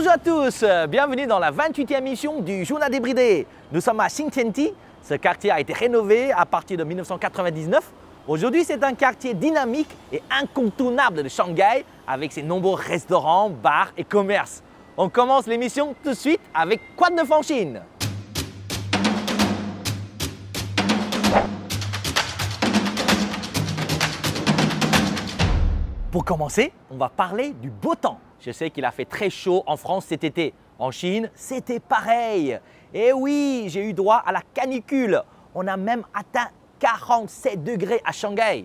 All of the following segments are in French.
Bonjour à tous, bienvenue dans la 28e émission du Journal débridé. Nous sommes à Xintiandi. Ce quartier a été rénové à partir de 1999. Aujourd'hui, c'est un quartier dynamique et incontournable de Shanghai avec ses nombreux restaurants, bars et commerces. On commence l'émission tout de suite avec Quoi de neuf en Chine? Pour commencer, on va parler du beau temps. Je sais qu'il a fait très chaud en France cet été. En Chine, c'était pareil. Et oui, j'ai eu droit à la canicule. On a même atteint 47 degrés à Shanghai.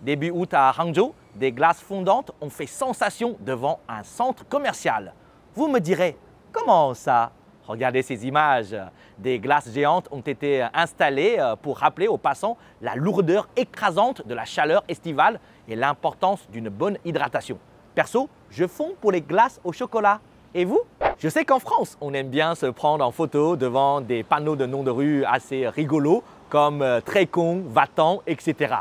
Début août à Hangzhou, des glaces fondantes ont fait sensation devant un centre commercial. Vous me direz, comment ça? Regardez ces images. Des glaces géantes ont été installées pour rappeler aux passants la lourdeur écrasante de la chaleur estivale et l'importance d'une bonne hydratation. Perso, je fonds pour les glaces au chocolat. Et vous? Je sais qu'en France, on aime bien se prendre en photo devant des panneaux de noms de rue assez rigolos comme Très con, Va-t'en, etc.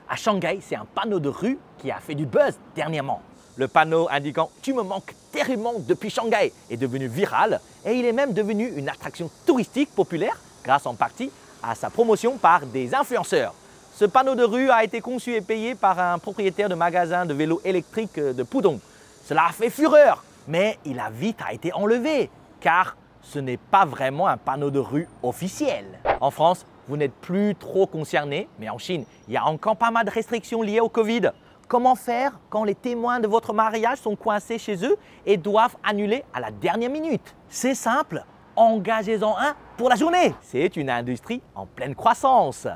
À Shanghai, c'est un panneau de rue qui a fait du buzz dernièrement. Le panneau indiquant « Tu me manques terriblement depuis Shanghai » est devenu viral et il est même devenu une attraction touristique populaire grâce en partie à sa promotion par des influenceurs. Ce panneau de rue a été conçu et payé par un propriétaire de magasin de vélos électriques de Pudong. Cela a fait fureur, mais il a vite été enlevé car ce n'est pas vraiment un panneau de rue officiel. En France, vous n'êtes plus trop concerné, mais en Chine, il y a encore pas mal de restrictions liées au Covid. Comment faire quand les témoins de votre mariage sont coincés chez eux et doivent annuler à la dernière minute? C'est simple, engagez-en un pour la journée. C'est une industrie en pleine croissance.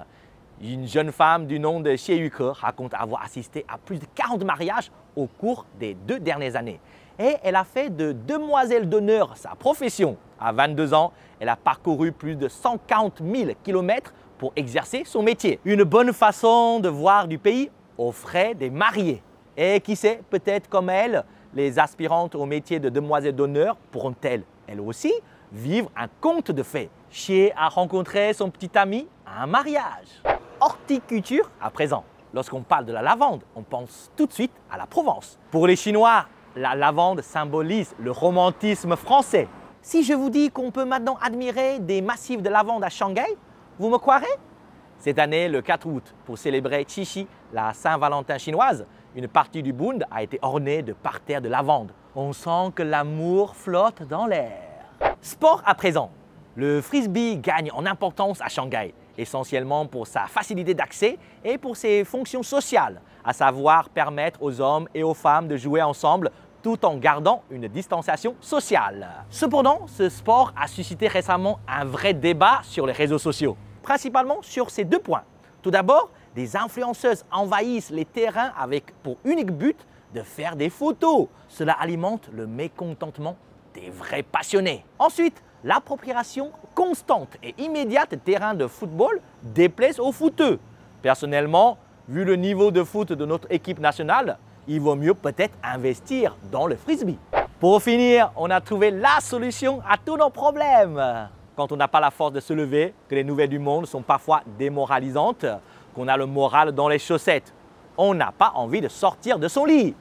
Une jeune femme du nom de Xie Yuke raconte avoir assisté à plus de 40 mariages au cours des 2 dernières années. Et elle a fait de demoiselle d'honneur sa profession. À 22 ans, elle a parcouru plus de 140 000 km pour exercer son métier. Une bonne façon de voir du pays aux frais des mariés. Et qui sait, peut-être comme elle, les aspirantes au métier de demoiselle d'honneur pourront-elles, elles aussi, vivre un conte de fées. Xie a rencontré son petit ami à un mariage. Horticulture à présent. Lorsqu'on parle de la lavande, on pense tout de suite à la Provence. Pour les Chinois, la lavande symbolise le romantisme français. Si je vous dis qu'on peut maintenant admirer des massifs de lavande à Shanghai, vous me croirez? Cette année, le 4 août, pour célébrer Qixi, la Saint-Valentin chinoise, une partie du Bund a été ornée de parterres de lavande. On sent que l'amour flotte dans l'air. Sport à présent. Le frisbee gagne en importance à Shanghai, essentiellement pour sa facilité d'accès et pour ses fonctions sociales, à savoir permettre aux hommes et aux femmes de jouer ensemble tout en gardant une distanciation sociale. Cependant, ce sport a suscité récemment un vrai débat sur les réseaux sociaux, principalement sur ces 2 points. Tout d'abord, des influenceuses envahissent les terrains avec pour unique but de faire des photos. Cela alimente le mécontentement des vrais passionnés. Ensuite, l'appropriation constante et immédiate des terrains de football déplaise aux footeux. Personnellement, vu le niveau de foot de notre équipe nationale, il vaut mieux peut-être investir dans le frisbee. Pour finir, on a trouvé la solution à tous nos problèmes. Quand on n'a pas la force de se lever, que les nouvelles du monde sont parfois démoralisantes, qu'on a le moral dans les chaussettes, on n'a pas envie de sortir de son lit.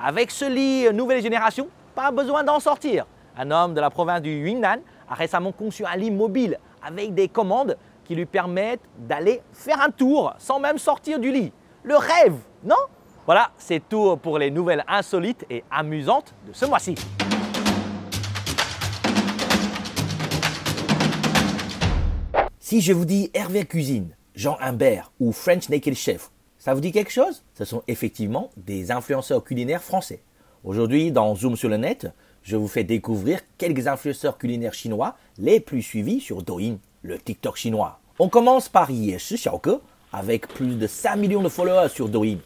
Avec ce lit nouvelle génération, pas besoin d'en sortir. Un homme de la province du Yunnan a récemment conçu un lit mobile avec des commandes qui lui permettent d'aller faire un tour sans même sortir du lit. Le rêve, non? Voilà, c'est tout pour les nouvelles insolites et amusantes de ce mois-ci. Si je vous dis Hervé Cuisine, Jean Humbert ou French Naked Chef, ça vous dit quelque chose? Ce sont effectivement des influenceurs culinaires français. Aujourd'hui, dans Zoom sur le net, je vous fais découvrir quelques influenceurs culinaires chinois les plus suivis sur Douyin, le TikTok chinois. On commence par Yeshi Xiaoge, avec plus de 5 millions de followers sur Douyin.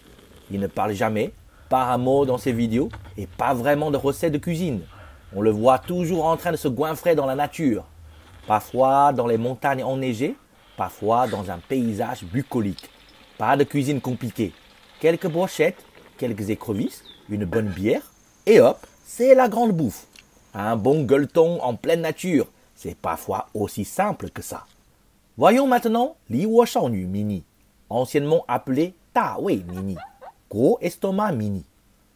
Il ne parle jamais, pas un mot dans ses vidéos et pas vraiment de recettes de cuisine. On le voit toujours en train de se goinfrer dans la nature, parfois dans les montagnes enneigées, parfois dans un paysage bucolique. Pas de cuisine compliquée, quelques brochettes, quelques écrevisses, une bonne bière et hop, c'est la grande bouffe. Un bon gueuleton en pleine nature, c'est parfois aussi simple que ça. Voyons maintenant Li Wo Shaonu Mini, anciennement appelé Ta Wei Mini, gros estomac mini.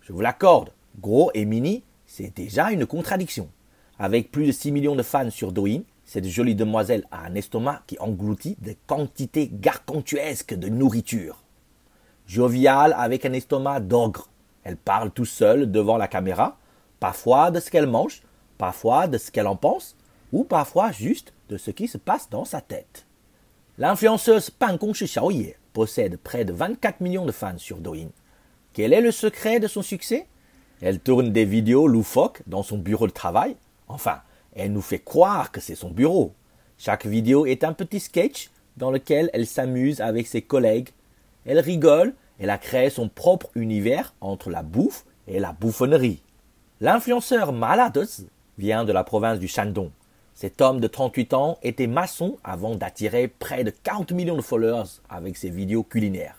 Je vous l'accorde, gros et mini, c'est déjà une contradiction. Avec plus de 6 millions de fans sur Douyin, cette jolie demoiselle a un estomac qui engloutit des quantités gargantuesques de nourriture. Joviale avec un estomac d'ogre, elle parle tout seule devant la caméra, parfois de ce qu'elle mange, parfois de ce qu'elle en pense, ou parfois juste de ce qui se passe dans sa tête. L'influenceuse Pan Gongshi Xiaoye possède près de 24 millions de fans sur Douyin. Quel est le secret de son succès? Elle tourne des vidéos loufoques dans son bureau de travail. Enfin, elle nous fait croire que c'est son bureau. Chaque vidéo est un petit sketch dans lequel elle s'amuse avec ses collègues. Elle rigole, elle a créé son propre univers entre la bouffe et la bouffonnerie. L'influenceur Ma Ladezi vient de la province du Shandong. Cet homme de 38 ans était maçon avant d'attirer près de 40 millions de followers avec ses vidéos culinaires.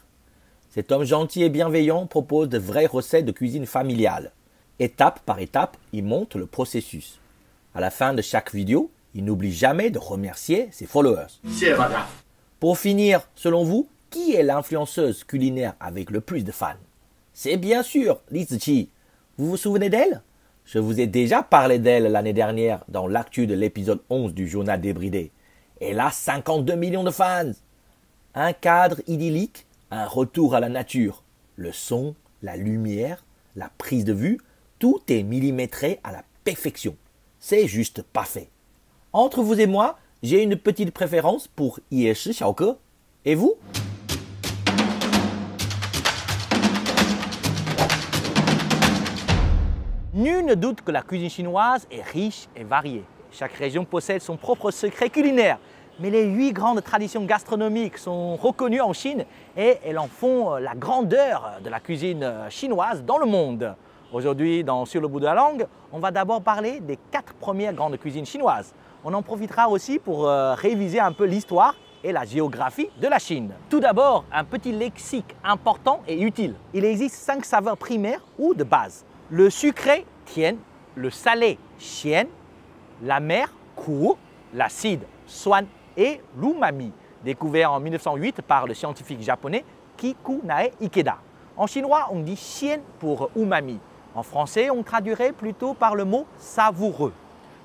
Cet homme gentil et bienveillant propose de vraies recettes de cuisine familiale. Étape par étape, il montre le processus. À la fin de chaque vidéo, il n'oublie jamais de remercier ses followers. Pour finir, selon vous, qui est l'influenceuse culinaire avec le plus de fans? C'est bien sûr Li Ziqi. Vous vous souvenez d'elle? Je vous ai déjà parlé d'elle l'année dernière dans l'actu de l'épisode 11 du journal débridé. Elle a 52 millions de fans. Un cadre idyllique, un retour à la nature. Le son, la lumière, la prise de vue, tout est millimétré à la perfection. C'est juste parfait. Entre vous et moi, j'ai une petite préférence pour Yeshi Xiaoge. Et vous? Nul ne doute que la cuisine chinoise est riche et variée. Chaque région possède son propre secret culinaire. Mais les 8 grandes traditions gastronomiques sont reconnues en Chine et elles en font la grandeur de la cuisine chinoise dans le monde. Aujourd'hui, dans Sur le bout de la langue, on va d'abord parler des 4 premières grandes cuisines chinoises. On en profitera aussi pour réviser un peu l'histoire et la géographie de la Chine. Tout d'abord, un petit lexique important et utile. Il existe 5 saveurs primaires ou de base. Le sucré, tian, le salé, xian, la mer, ku, l'acide, suan et l'umami, découvert en 1908 par le scientifique japonais Kikunae Ikeda. En chinois, on dit xian pour umami. En français, on traduirait plutôt par le mot savoureux.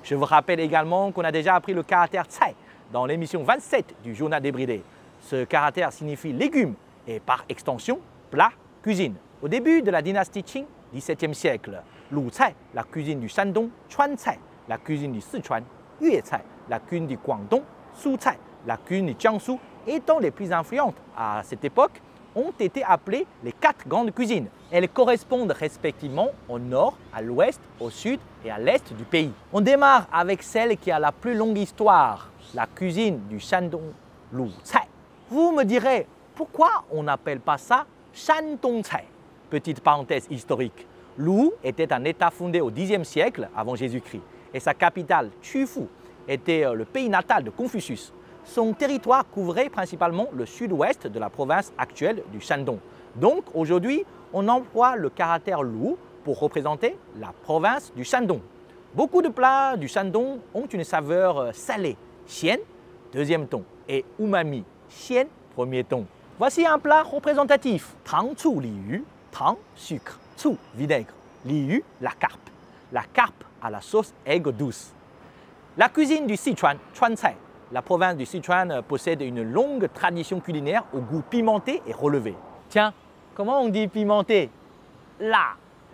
Je vous rappelle également qu'on a déjà appris le caractère cai dans l'émission 27 du journal débridé. Ce caractère signifie légumes et par extension plat, cuisine. Au début de la dynastie Qing, 17e siècle, Lu Cai, la cuisine du Shandong, Chuan Cai, la cuisine du Sichuan, Yue Cai, la cuisine du Guangdong, Su Cai, la cuisine du Jiangsu, étant les plus influentes à cette époque, ont été appelées les 4 grandes cuisines. Elles correspondent respectivement au nord, à l'ouest, au sud et à l'est du pays. On démarre avec celle qui a la plus longue histoire, la cuisine du Shandong, Lu Cai. Vous me direz, pourquoi on n'appelle pas ça Shandong Cai? Petite parenthèse historique, Lu était un État fondé au Xe siècle avant Jésus-Christ et sa capitale, Qufu, était le pays natal de Confucius. Son territoire couvrait principalement le sud-ouest de la province actuelle du Shandong. Donc aujourd'hui, on emploie le caractère Lu pour représenter la province du Shandong. Beaucoup de plats du Shandong ont une saveur salée, xian, deuxième ton, et umami, xian, premier ton. Voici un plat représentatif, tang cu li yu. Tang, sucre, cu, vinaigre, liu, la carpe. La carpe à la sauce aigre douce. La cuisine du Sichuan, Chuan Cai. La province du Sichuan possède une longue tradition culinaire au goût pimenté et relevé. Tiens, comment on dit pimenté? Là,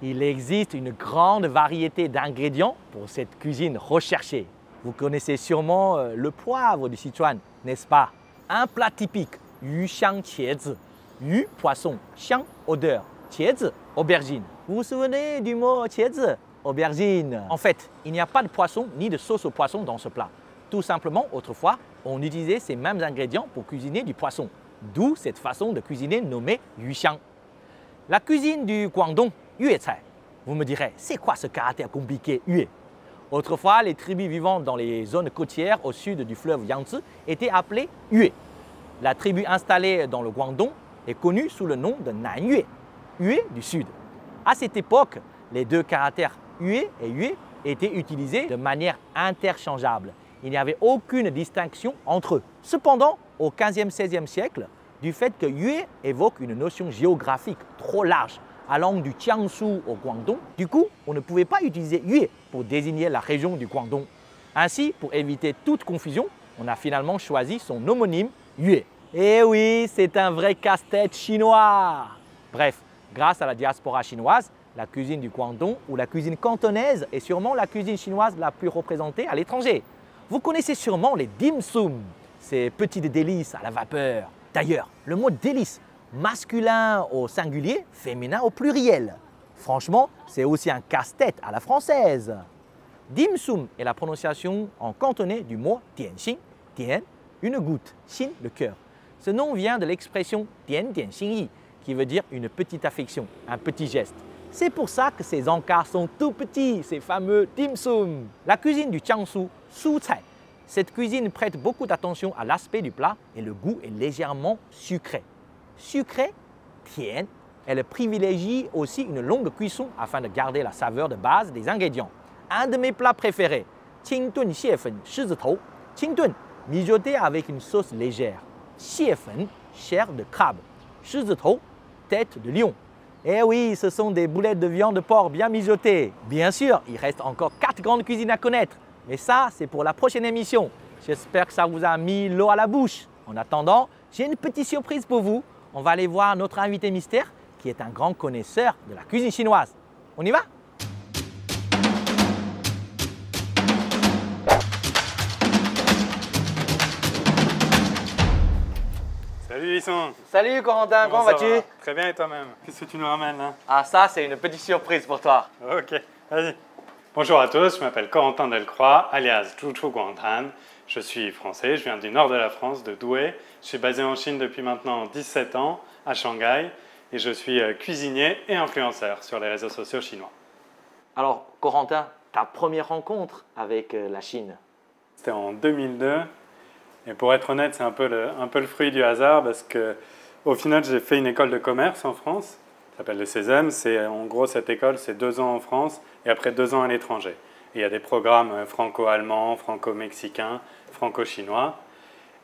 il existe une grande variété d'ingrédients pour cette cuisine recherchée. Vous connaissez sûrement le poivre du Sichuan, n'est-ce pas? Un plat typique, yu xiang qiezi. Yu, poisson, xiang, odeur. Qiezi, aubergine. Vous vous souvenez du mot qiezi? Aubergine. En fait, il n'y a pas de poisson ni de sauce au poisson dans ce plat. Tout simplement, autrefois, on utilisait ces mêmes ingrédients pour cuisiner du poisson. D'où cette façon de cuisiner nommée yuxiang. La cuisine du Guangdong, yue cai. Vous me direz, c'est quoi ce caractère compliqué yue? Autrefois, les tribus vivant dans les zones côtières au sud du fleuve Yangtze étaient appelées yue. La tribu installée dans le Guangdong est connue sous le nom de Nanyue. Yue du sud. À cette époque, les 2 caractères Yue et Yue étaient utilisés de manière interchangeable. Il n'y avait aucune distinction entre eux. Cependant, au 15e, 16e siècle, du fait que Yue évoque une notion géographique trop large, allant du Jiangsu au Guangdong. Du coup, on ne pouvait pas utiliser Yue pour désigner la région du Guangdong. Ainsi, pour éviter toute confusion, on a finalement choisi son homonyme Yue. Et oui, c'est un vrai casse-tête chinois. Bref, grâce à la diaspora chinoise, la cuisine du Guangdong ou la cuisine cantonaise est sûrement la cuisine chinoise la plus représentée à l'étranger. Vous connaissez sûrement les dim sum, ces petites délices à la vapeur. D'ailleurs, le mot délice, masculin au singulier, féminin au pluriel. Franchement, c'est aussi un casse-tête à la française. Dim sum est la prononciation en cantonais du mot dianxin, dian, une goutte, xin, le cœur. Ce nom vient de l'expression dian dian xin yi, qui veut dire une petite affection, un petit geste. C'est pour ça que ces encarts sont tout petits, ces fameux dim sum. La cuisine du Jiangsu, su cai. Cette cuisine prête beaucoup d'attention à l'aspect du plat et le goût est légèrement sucré. Sucré, tian, elle privilégie aussi une longue cuisson afin de garder la saveur de base des ingrédients. Un de mes plats préférés, qingdun xiefen shizitou. Qingdun, mijoté avec une sauce légère. Xiefen, chair de crabe. Shizitou, tête de lion. Eh oui, ce sont des boulettes de viande de porc bien mijotées. Bien sûr, il reste encore 4 grandes cuisines à connaître. Mais ça, c'est pour la prochaine émission. J'espère que ça vous a mis l'eau à la bouche. En attendant, j'ai une petite surprise pour vous. On va aller voir notre invité mystère qui est un grand connaisseur de la cuisine chinoise. On y va? Salut Lisson. Salut Corentin, comment vas-tu? Très bien et toi-même? Qu'est-ce que tu nous ramènes là? Ah ça, c'est une petite surprise pour toi. Ok, vas-y. Bonjour à tous, je m'appelle Corentin Delcroix, alias Zhuchu Guangtan. Je suis français, je viens du nord de la France, de Douai. Je suis basé en Chine depuis maintenant 17 ans, à Shanghai. Et je suis cuisinier et influenceur sur les réseaux sociaux chinois. Alors Corentin, ta première rencontre avec la Chine? C'était en 2002. Et pour être honnête, c'est un peu le fruit du hasard parce qu'au final, j'ai fait une école de commerce en France. Ça s'appelle le CESEM. En gros, cette école, c'est 2 ans en France et après 2 ans à l'étranger. Et il y a des programmes franco-allemands, franco-mexicains, franco-chinois.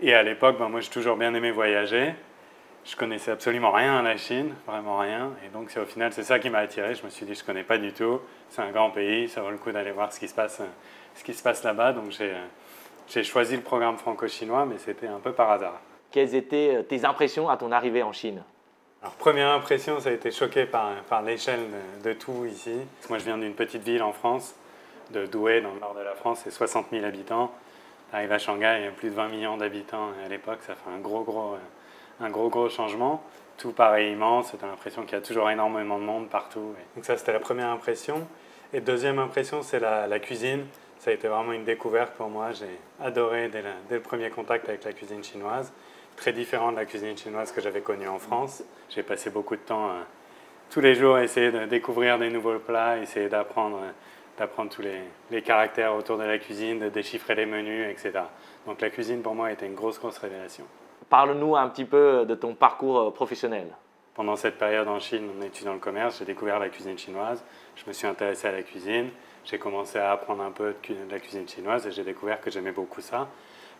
Et à l'époque, moi, j'ai toujours bien aimé voyager. Je connaissais absolument rien à la Chine, vraiment rien. Et donc, au final, c'est ça qui m'a attiré. Je me suis dit, je ne connais pas du tout. C'est un grand pays, ça vaut le coup d'aller voir ce qui se passe là-bas. Donc, j'ai choisi le programme franco-chinois, mais c'était un peu par hasard. Quelles étaient tes impressions à ton arrivée en Chine? Alors, première impression, ça a été choqué par l'échelle de tout ici. Moi, je viens d'une petite ville en France, de Douai, dans le nord de la France, c'est 60 000 habitants. T'arrives à Shanghai, il y a plus de 20 millions d'habitants. Et à l'époque, ça fait un gros changement. Tout paraît immense, tu as l'impression qu'il y a toujours énormément de monde partout. Donc ça, c'était la première impression. Et deuxième impression, c'est la cuisine. Ça a été vraiment une découverte pour moi. J'ai adoré dès le premier contact avec la cuisine chinoise. Très différent de la cuisine chinoise que j'avais connue en France. J'ai passé beaucoup de temps tous les jours à essayer de découvrir des nouveaux plats, essayer d'apprendre tous les caractères autour de la cuisine, de déchiffrer les menus, etc. Donc la cuisine pour moi a été une grosse révélation. Parle-nous un petit peu de ton parcours professionnel. Pendant cette période en Chine, en étudiant le commerce, j'ai découvert la cuisine chinoise. Je me suis intéressé à la cuisine. J'ai commencé à apprendre un peu de la cuisine chinoise et j'ai découvert que j'aimais beaucoup ça.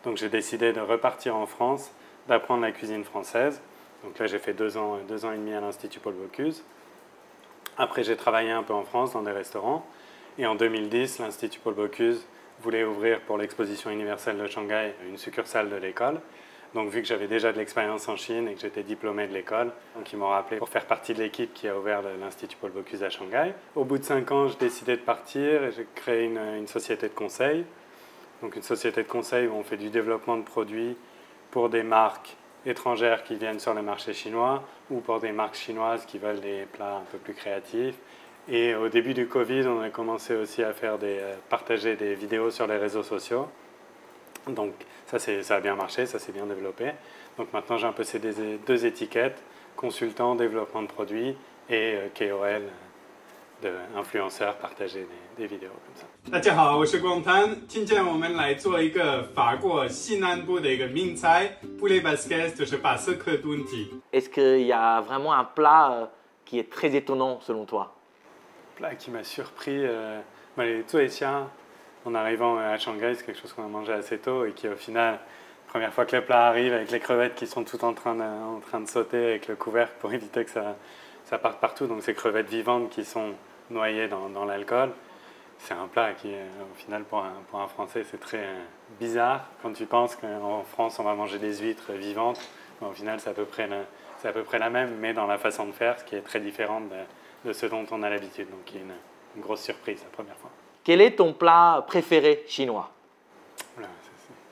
Donc j'ai décidé de repartir en France, d'apprendre la cuisine française. Donc là, j'ai fait 2 ans et demi à l'Institut Paul Bocuse. Après, j'ai travaillé un peu en France dans des restaurants. Et en 2010, l'Institut Paul Bocuse voulait ouvrir pour l'exposition universelle de Shanghai une succursale de l'école. Donc vu que j'avais déjà de l'expérience en Chine et que j'étais diplômé de l'école, donc ils m'ont rappelé pour faire partie de l'équipe qui a ouvert l'Institut Paul Bocuse à Shanghai. Au bout de 5 ans, j'ai décidé de partir et j'ai créé une société de conseil. Donc une société de conseil où on fait du développement de produits pour des marques étrangères qui viennent sur le marché chinois ou pour des marques chinoises qui veulent des plats un peu plus créatifs. Et au début du Covid, on a commencé aussi à partager des vidéos sur les réseaux sociaux. Donc ça a bien marché, ça s'est bien développé. Donc maintenant j'ai un peu ces 2 étiquettes, consultant, développement de produits et KOL, influenceur, partager des vidéos comme ça. 大家好，我是光滩。今天我们来做一个法国西南部的一个名菜 poulet basquez， 就是巴斯克炖鸡。Est-ce qu'il y a vraiment un plat qui est très étonnant selon toi? Plat qui m'a surpris, les zuexiang. En arrivant à Shanghai, c'est quelque chose qu'on a mangé assez tôt et qui au final, première fois que le plat arrive avec les crevettes qui sont toutes en train de sauter avec le couvercle pour éviter que ça part partout. Donc ces crevettes vivantes qui sont noyées dans l'alcool, c'est un plat qui, au final, pour un Français, c'est très bizarre. Quand tu penses qu'en France, on va manger des huîtres vivantes, au final, c'est à peu près la même, mais dans la façon de faire, ce qui est très différente de ce dont on a l'habitude. Donc, il y a une grosse surprise la première fois. Quel est ton plat préféré chinois? Voilà,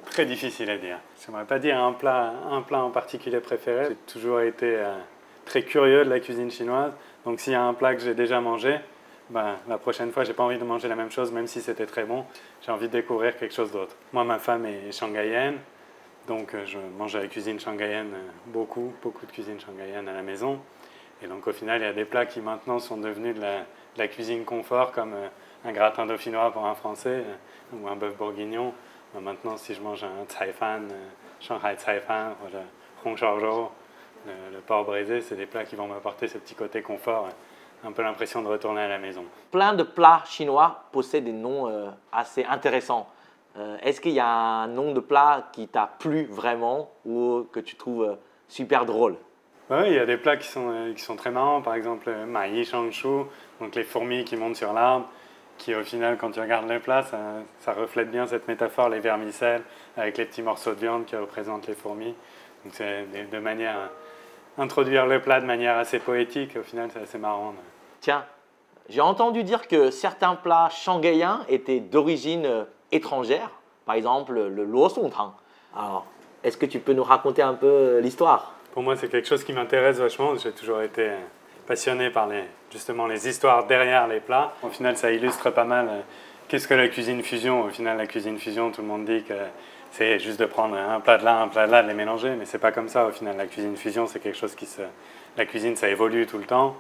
c'est très difficile à dire. Je n'aimerais pas dire un plat en particulier préféré. J'ai toujours été très curieux de la cuisine chinoise. Donc, s'il y a un plat que j'ai déjà mangé, ben, la prochaine fois, je n'ai pas envie de manger la même chose, même si c'était très bon. J'ai envie de découvrir quelque chose d'autre. Moi, ma femme est shanghaïenne, donc je mange la cuisine shanghaïenne beaucoup de cuisine shanghaïenne à la maison. Et donc, au final, il y a des plats qui maintenant sont devenus de la cuisine confort, comme un gratin dauphinois pour un Français ou un bœuf bourguignon. Ben, maintenant, si je mange un cai fan, Shanghai cai fan, ou le hong shao zhou, le porc braisé, c'est des plats qui vont m'apporter ce petit côté confort. Un peu l'impression de retourner à la maison. Plein de plats chinois possèdent des noms assez intéressants. Est-ce qu'il y a un nom de plat qui t'a plu vraiment ou que tu trouves super drôle? Oui, il y a des plats qui sont très marrants. Par exemple, ma yi shang shu, donc les fourmis qui montent sur l'arbre, qui au final, quand tu regardes le plat, ça reflète bien cette métaphore, les vermicelles, avec les petits morceaux de viande qui représentent les fourmis. Donc c'est de manière à introduire le plat de manière assez poétique. Au final, c'est assez marrant. Tiens, j'ai entendu dire que certains plats shanghaïens étaient d'origine étrangère, par exemple le luo song tang. Alors, est-ce que tu peux nous raconter un peu l'histoire? Pour moi, c'est quelque chose qui m'intéresse vachement. J'ai toujours été passionné par justement les histoires derrière les plats. Au final, ça illustre pas mal qu'est-ce que la cuisine fusion. Au final, la cuisine fusion, tout le monde dit que c'est juste de prendre un plat de là, de les mélanger, mais c'est pas comme ça. Au final, la cuisine fusion, c'est quelque chose la cuisine, ça évolue tout le temps.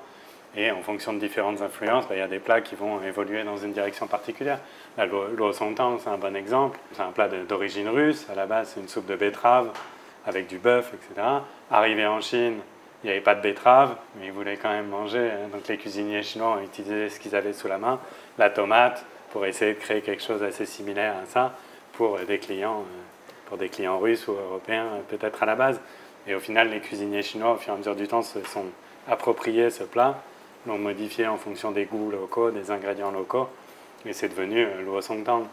Et en fonction de différentes influences, il y a des plats qui vont évoluer dans une direction particulière. La luo song tang, c'est un bon exemple. C'est un plat d'origine russe. À la base, c'est une soupe de betterave avec du bœuf, etc. Arrivé en Chine, il n'y avait pas de betterave, mais ils voulaient quand même manger. Donc les cuisiniers chinois ont utilisé ce qu'ils avaient sous la main, la tomate, pour essayer de créer quelque chose d'assez similaire à ça pour des clients russes ou européens peut-être à la base. Et au final, les cuisiniers chinois, au fur et à mesure du temps, se sont appropriés ce plat, l'ont modifié en fonction des goûts locaux, des ingrédients locaux, et c'est devenu luo song tang.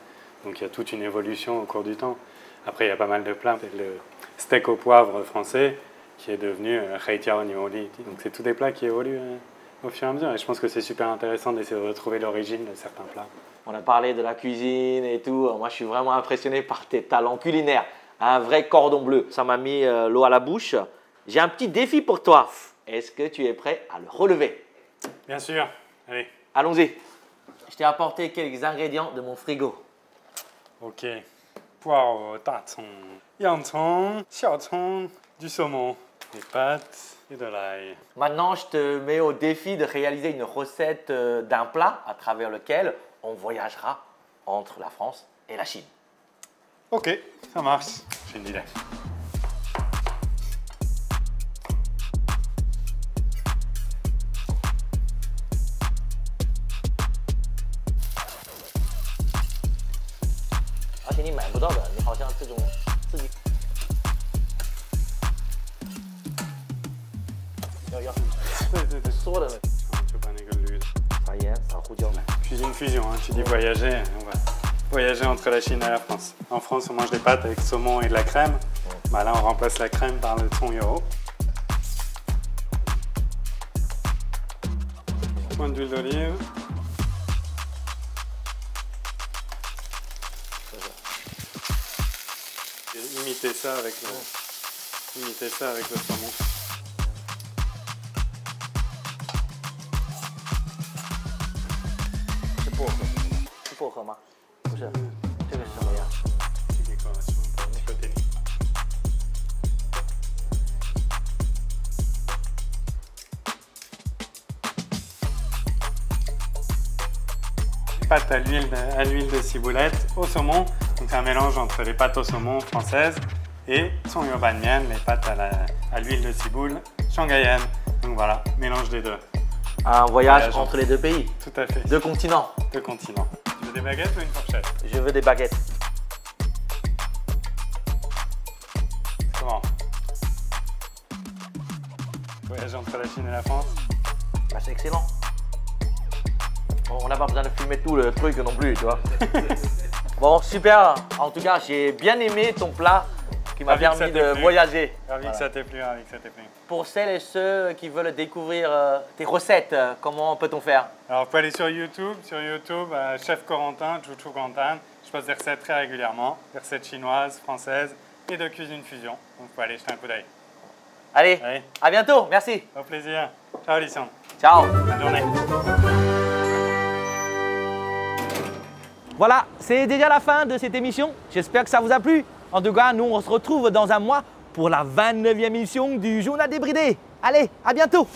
Donc il y a toute une évolution au cours du temps. Après, il y a pas mal de plats. Le steak au poivre français qui est devenu hei jiao niu li. Donc c'est tous des plats qui évoluent au fur et à mesure. Et je pense que c'est super intéressant d'essayer de retrouver l'origine de certains plats. On a parlé de la cuisine et tout. Moi, je suis vraiment impressionné par tes talents culinaires. Un vrai cordon bleu. Ça m'a mis l'eau à la bouche. J'ai un petit défi pour toi. Est-ce que tu es prêt à le relever? Bien sûr. Allez. Allons-y. Je t'ai apporté quelques ingrédients de mon frigo. Ok. Poireaux, tacon, yangcong, xiaocong, du saumon, des pâtes et de l'ail. Maintenant, je te mets au défi de réaliser une recette d'un plat à travers lequel on voyagera entre la France et la Chine. Ok, ça marche. J'ai une idée. Cuisine fusion, hein. Tu dis voyager, on va voyager entre la Chine et la France. En France, on mange des pâtes avec saumon et de la crème. Bah là, on remplace la crème par le tsong yo. Point d'huile d'olive. Et imiter ça avec le saumon. Pâte à l'huile de ciboulette au saumon. Donc c'est un mélange entre les pâtes au saumon françaises et tsong yo ban mian, les pâtes à l'huile de ciboule shanghaïenne. Donc voilà, mélange des deux. Un voyage entre les deux pays. Tout à fait. Deux continents. Deux continents. Tu veux des baguettes ou une fourchette? Je veux des baguettes. Comment? Voyage entre la Chine et la France. Bah, c'est excellent. Bon, on n'a pas besoin de filmer tout le truc non plus, tu vois. Bon, super. En tout cas, j'ai bien aimé ton plat qui m'a permis de voyager. Ravi que ça t'ait plu, ravi que ça t'ait plu. Pour celles et ceux qui veulent découvrir tes recettes, comment peut-on faire? Alors, vous pouvez aller sur YouTube, Chef Corentin, Chouchou Corentin. Je poste des recettes très régulièrement, des recettes chinoises, françaises et de cuisine fusion. Donc, vous pouvez aller jeter un coup d'œil. Allez, à bientôt, merci. Au plaisir. Ciao, Lucien. Ciao. Bonne journée. Voilà, c'est déjà la fin de cette émission. J'espère que ça vous a plu. En tout cas, nous, on se retrouve dans un mois pour la 29e émission du Journal débridé. Allez, à bientôt.